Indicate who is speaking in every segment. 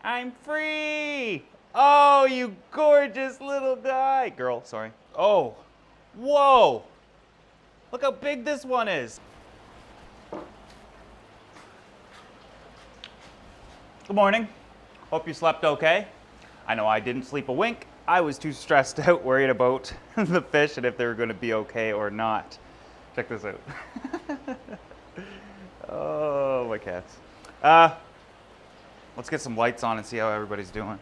Speaker 1: I'm free. Oh, you gorgeous little guy. Girl, sorry. Oh, whoa. Look how big this one is. Good morning. Hope you slept okay. I know I didn't sleep a wink. I was too stressed out worried about the fish and if they were going to be okay or not. Check this out. Oh, my cats. Let's get some lights on and see how everybody's doing.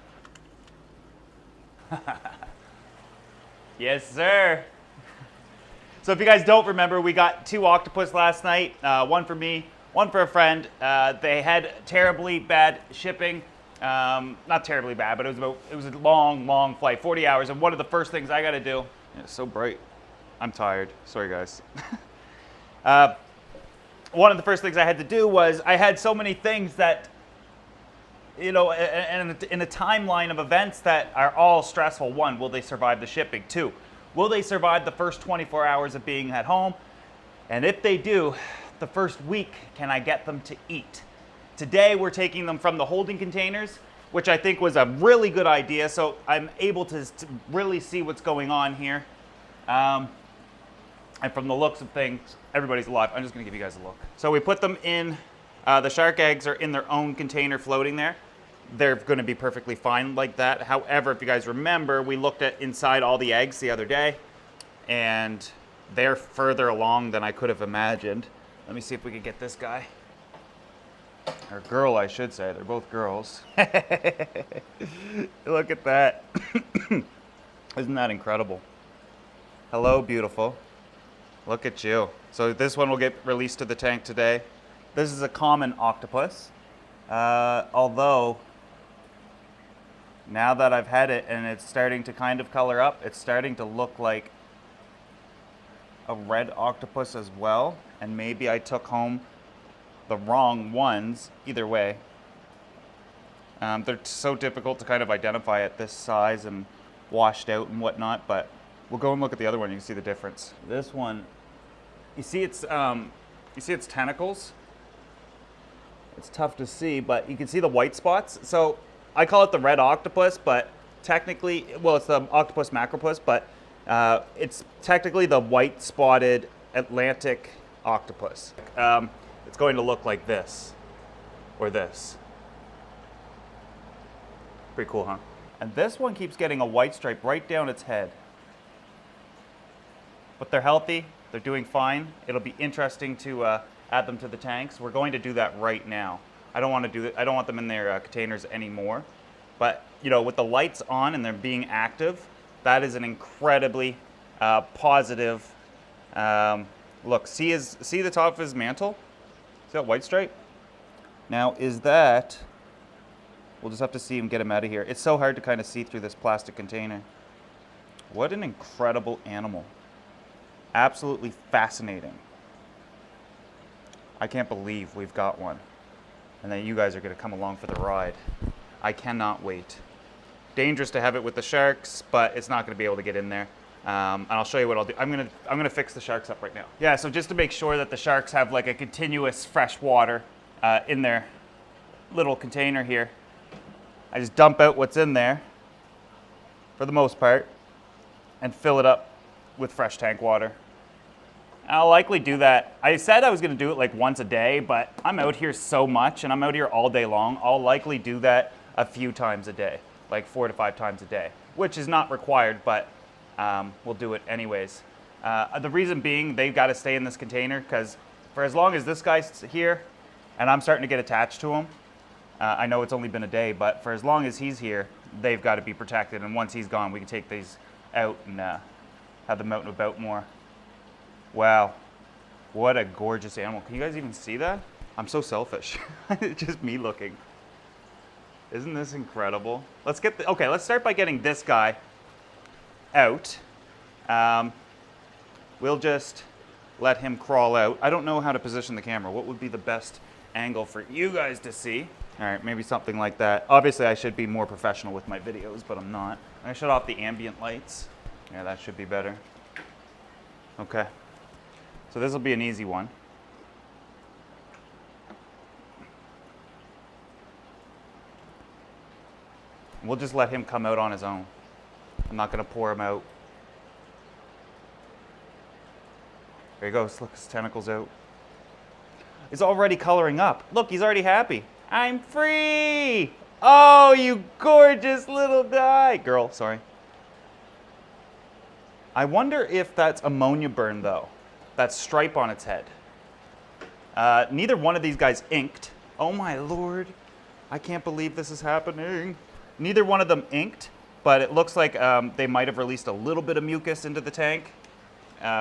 Speaker 1: Yes, sir. So if you guys don't remember, we got 2 octopus last night. One for me, one for a friend. They had terribly bad shipping. Not terribly bad, but it was a long flight, 40 hours. And one of the first things I got to do, it's so bright. I'm tired. Sorry, guys. One of the first things I had to do was I had so many things that, you know, in a timeline of events that are all stressful. 1, will they survive the shipping? 2, will they survive the first 24 hours of being at home? And if they do, the first week, can I get them to eat? Today, we're taking them from the holding containers, which I think was a really good idea. So I'm able to really see what's going on here. And from the looks of things, everybody's alive. I'm just gonna give you guys a look. So we put them in, the shark eggs are in their own container floating there. They're gonna be perfectly fine like that. However, if you guys remember, we looked at inside all the eggs the other day, and they're further along than I could have imagined. Let me see if we can get this guy. Or girl, I should say. They're both girls. Look at that. Isn't that incredible? Hello, beautiful. Look at you. So this one will get released to the tank today. This is a common octopus. Although, now that I've had it and it's starting to kind of color up, it's starting to look like a red octopus as well. And maybe I took home the wrong ones. Either way, they're so difficult to kind of identify at this size and washed out and whatnot, but we'll go and look at the other one. You can see the difference. This one, you see its tentacles. It's tough to see, but you can see the white spots. So I call it the red octopus, but technically, well, it's the octopus macropus, but it's technically the white spotted Atlantic octopus. It's going to look like this, or this. Pretty cool, huh? And this one keeps getting a white stripe right down its head. But they're healthy, they're doing fine. It'll be interesting to add them to the tanks. We're going to do that right now. I don't want to do it. I don't want them in their containers anymore. But you know, with the lights on and they're being active, that is an incredibly positive look. See the top of his mantle? See that white stripe? Now, is that? We'll just have to see him, get him out of here. It's so hard to kind of see through this plastic container. What an incredible animal. Absolutely fascinating. I can't believe we've got one. And that you guys are going to come along for the ride. I cannot wait. Dangerous to have it with the sharks, but it's not going to be able to get in there. And I'll show you what I'll do. I'm gonna fix the sharks up right now. Yeah, so just to make sure that the sharks have like a continuous fresh water in their little container here, I just dump out what's in there, for the most part, and fill it up with fresh tank water. I'll likely do that. I said I was gonna do it like once a day, but I'm out here so much and I'm out here all day long. I'll likely do that a few times a day, like 4 to 5 times a day, which is not required, but we'll do it anyways. The reason being, they've got to stay in this container because for as long as this guy's here and I'm starting to get attached to him, I know it's only been a day, but for as long as he's here, they've got to be protected. And once he's gone, we can take these out and have them out and about more. Wow, what a gorgeous animal. Can you guys even see that? I'm so selfish. It's just me looking. Isn't this incredible? Let's start by getting this guy out. We'll just let him crawl out. I don't know how to position the camera. What would be the best angle for you guys to see? All right, maybe something like that. Obviously, I should be more professional with my videos, but I'm not. I'm gonna shut off the ambient lights. Yeah, that should be better. Okay, so this will be an easy one. We'll just let him come out on his own. I'm not gonna pour him out. There he goes, look, his tentacles out. He's already coloring up. Look, he's already happy. I'm free! Oh, you gorgeous little guy. Girl, sorry. I wonder if that's ammonia burn though. That stripe on its head. Neither one of these guys inked. Oh my Lord. I can't believe this is happening. Neither one of them inked, but it looks like they might have released a little bit of mucus into the tank,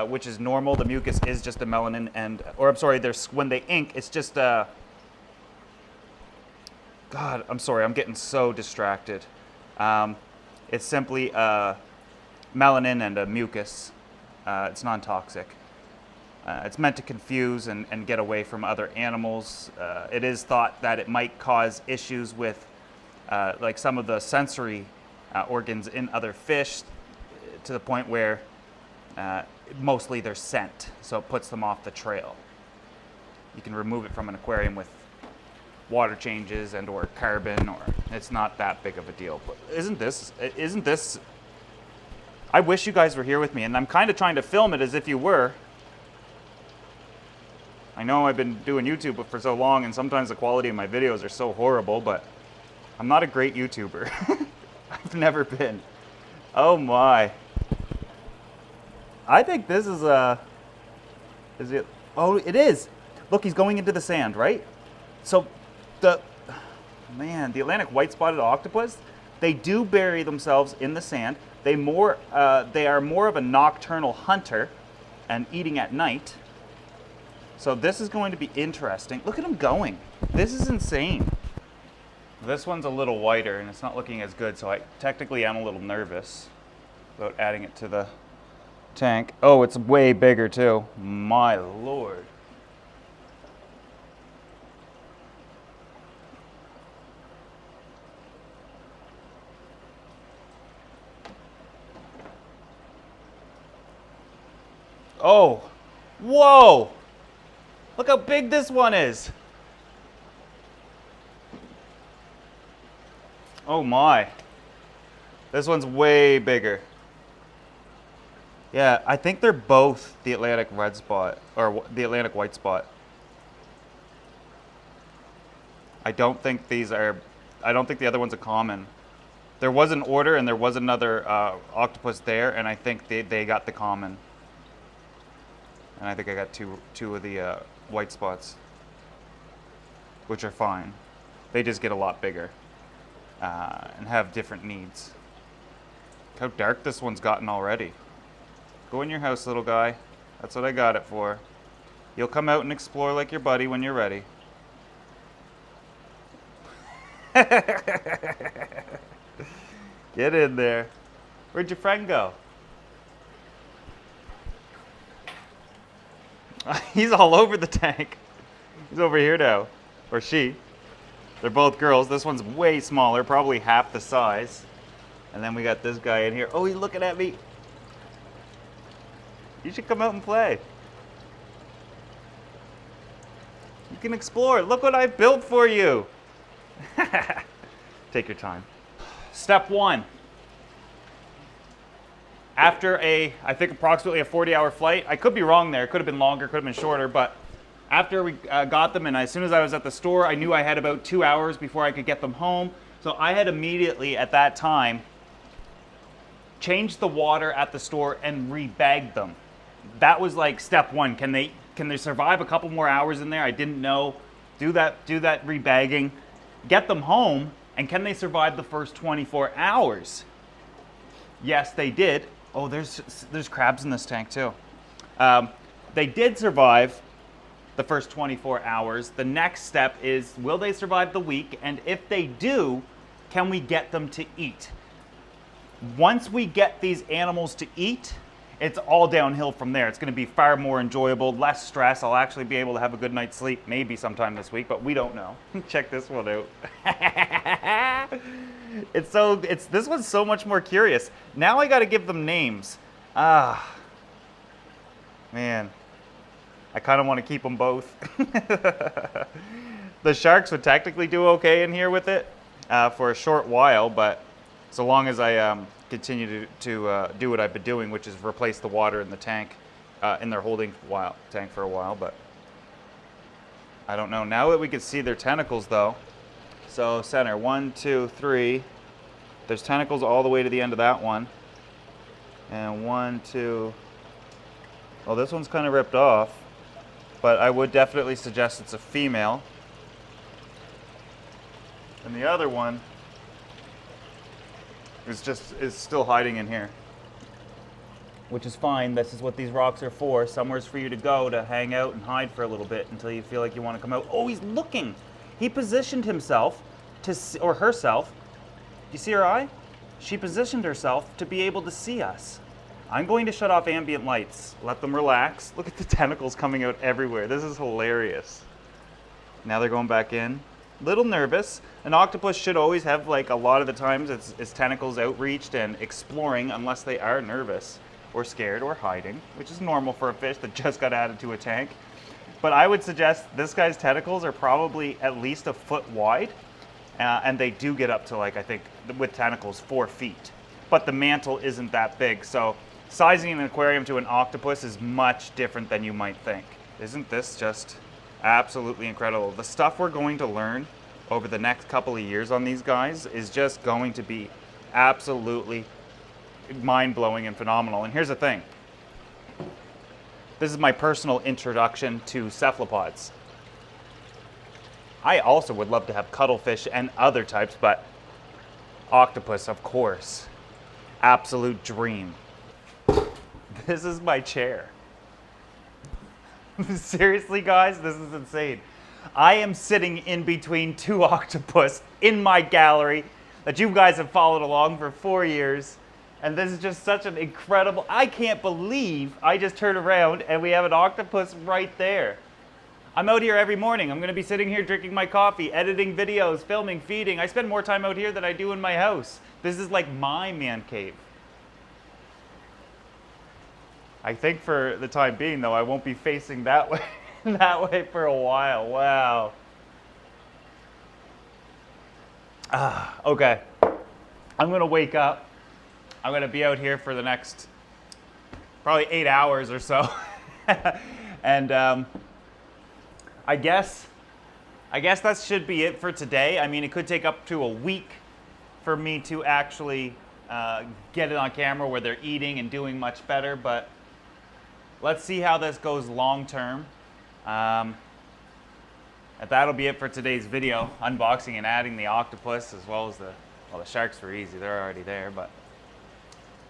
Speaker 1: which is normal. The mucus is just a melanin or I'm sorry, when they ink, it's just, God, I'm sorry, I'm getting so distracted. It's simply melanin and a mucus. It's non-toxic. It's meant to confuse and get away from other animals. It is thought that it might cause issues with like some of the sensory organs in other fish to the point where mostly they're scent, so it puts them off the trail. You can remove it from an aquarium with water changes and or carbon, or it's not that big of a deal. But isn't this, I wish you guys were here with me, and I'm kind of trying to film it as if you were. I know I've been doing YouTube for so long, and sometimes the quality of my videos are so horrible, but I'm not a great YouTuber. I've never been. Oh my. I think this is it? Oh, it is. Look, he's going into the sand, right? So the Atlantic white-spotted octopus, they do bury themselves in the sand. They are more of a nocturnal hunter and eating at night. So this is going to be interesting. Look at him going. This is insane. This one's a little whiter and it's not looking as good, so I technically am a little nervous about adding it to the tank. Oh, it's way bigger too. My Lord. Oh, whoa. Look how big this one is. Oh my. This one's way bigger. Yeah, I think they're both the Atlantic red spot, or the Atlantic white spot. I don't think the other one's a common. There was an order and there was another octopus there, and I think they got the common. And I think I got two of the white spots, which are fine. They just get a lot bigger and have different needs. Look how dark this one's gotten already. Go in your house, little guy. That's what I got it for. You'll come out and explore like your buddy when you're ready. Get in there. Where'd your friend go? He's all over the tank. He's over here now. Or she. They're both girls. This one's way smaller, probably half the size. And then we got this guy in here. Oh, he's looking at me. You should come out and play. You can explore. Look what I built for you. Take your time. Step one. After I think approximately a 40-hour flight, I could be wrong there, it could have been longer, could have been shorter, but after we got them, and as soon as I was at the store, I knew I had about 2 hours before I could get them home. So I had immediately, at that time, changed the water at the store and rebagged them. That was like step one. Can they survive a couple more hours in there? I didn't know. Do that rebagging, get them home, and can they survive the first 24 hours? Yes, they did. Oh, there's crabs in this tank too. They did survive the first 24 hours. The next step is, will they survive the week? And if they do, can we get them to eat? Once we get these animals to eat, it's all downhill from there. It's going to be far more enjoyable, less stress. I'll actually be able to have a good night's sleep, maybe sometime this week, but we don't know. Check this one out. This one's so much more curious. Now I got to give them names. Ah, man, I kind of want to keep them both. The sharks would technically do okay in here with it for a short while, but so long as I continue to do what I've been doing, which is replace the water in the tank, in their holding tank for a while. But I don't know. Now that we can see their tentacles though, so center, 1, 2, 3, there's tentacles all the way to the end of that one. And 1, 2, well, this one's kind of ripped off, but I would definitely suggest it's a female. And the other one is still hiding in here, which is fine. This is what these rocks are for. Somewhere's for you to go to hang out and hide for a little bit until you feel like you want to come out. Oh, he's looking. He positioned himself or herself. Do you see her eye? She positioned herself to be able to see us. I'm going to shut off ambient lights. Let them relax. Look at the tentacles coming out everywhere. This is hilarious. Now they're going back in. Little nervous. An octopus should always have, like, a lot of the times its tentacles outreached and exploring unless they are nervous or scared or hiding, which is normal for a fish that just got added to a tank. But I would suggest this guy's tentacles are probably at least a foot wide, and they do get up to, like, I think with tentacles 4 feet. But the mantle isn't that big, so sizing an aquarium to an octopus is much different than you might think. Isn't this just absolutely incredible? The stuff we're going to learn over the next couple of years on these guys is just going to be absolutely mind-blowing and phenomenal. And here's the thing. This is my personal introduction to cephalopods. I also would love to have cuttlefish and other types, but octopus, of course. Absolute dream. This is my chair. Seriously, guys, this is insane. I am sitting in between 2 octopus in my gallery that you guys have followed along for 4 years. And this is just such an incredible, I can't believe I just turned around and we have an octopus right there. I'm out here every morning. I'm gonna be sitting here drinking my coffee, editing videos, filming, feeding. I spend more time out here than I do in my house. This is like my man cave. I think for the time being, though, I won't be facing that way, that way for a while. Wow. Okay. I'm gonna wake up. I'm gonna be out here for the next probably 8 hours or so, and I guess that should be it for today. I mean, it could take up to a week for me to actually get it on camera where they're eating and doing much better, but let's see how this goes long term. And that'll be it for today's video, unboxing and adding the octopus as well as the sharks were easy, they're already there, but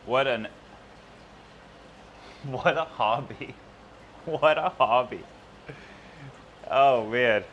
Speaker 1: what a hobby. What a hobby. Oh man.